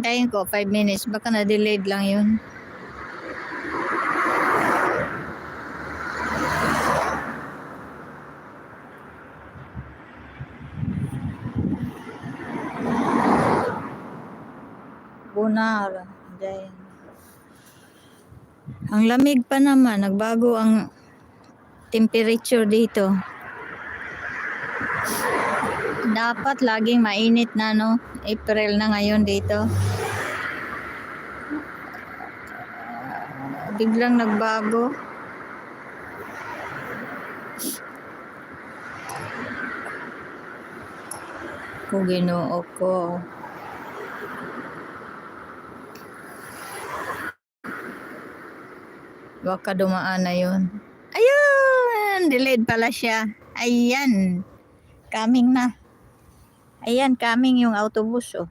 Hintayin ko 5 minutes. Baka na-delayed lang yun. Bunar. Dahil. Ang lamig pa naman. Nagbago ang temperature dito. Dapat laging mainit na, no? April na ngayon dito. Biglang nagbago. Kung Ginoo ko. Baka dumaan na yun. Ayun! Delayed pala siya. Ayan. Coming na. Ayan, coming yung autobus, oh.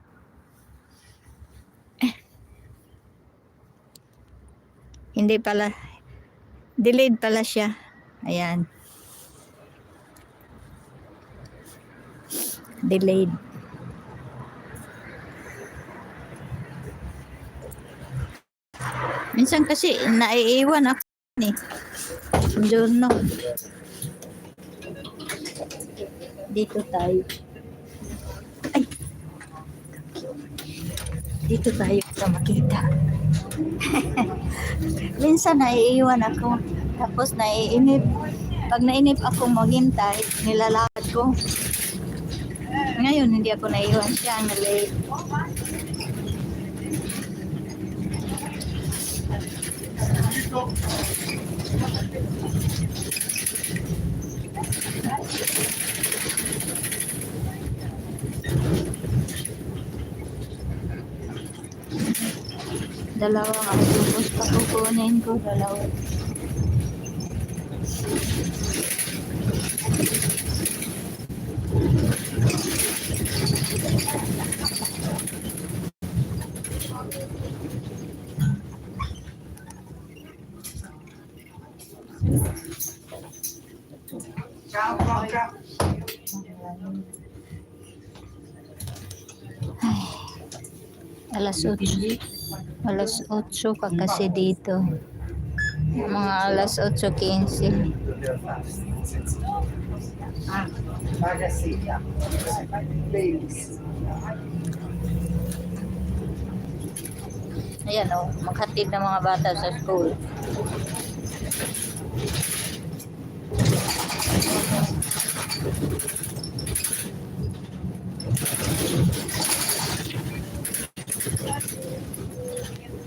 Hindi pala. Delayed pala siya. Ayan. Delayed. Minsan kasi naiiwan ako eh. Giorno. Dito tayo. Ay. Dito tayo para makita. Minsan naiiwan ako. Tapos naiinip. Pag nainip ako maghintay, nilalakad ko. Ngayon hindi ako naiiwan siya. Na-late. Dalawang autobus pa kukunin ko. Dalawa. Ay, alas 8. Alas 8 ka kasi dito. Mga alas 8:15. Ayan o, maghatid ng mga bata sa school.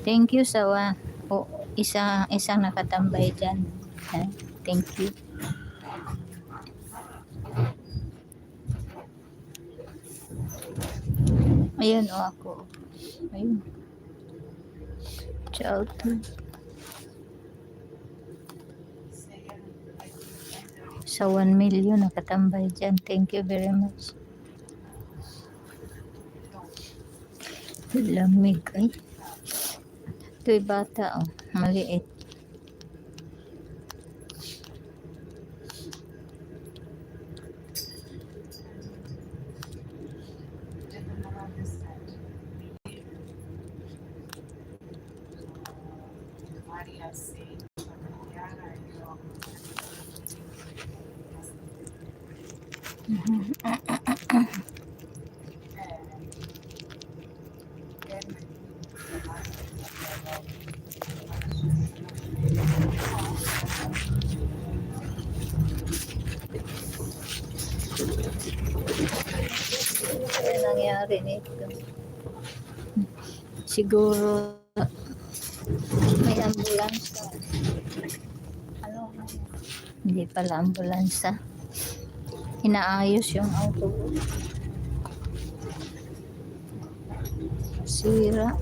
Thank you sa isang nakatambay dyan. Thank you. Ayun o ako. Ayun. Ciao to. Sa 1 million nakatambay dyan. Thank you very much. Lamig ay. Ito'y bata, oh. Maliit. Ano nangyari nito? Siguro may ambulansya. Ano? Hindi pala ambulansya. Inaayos yung autobus. Sira.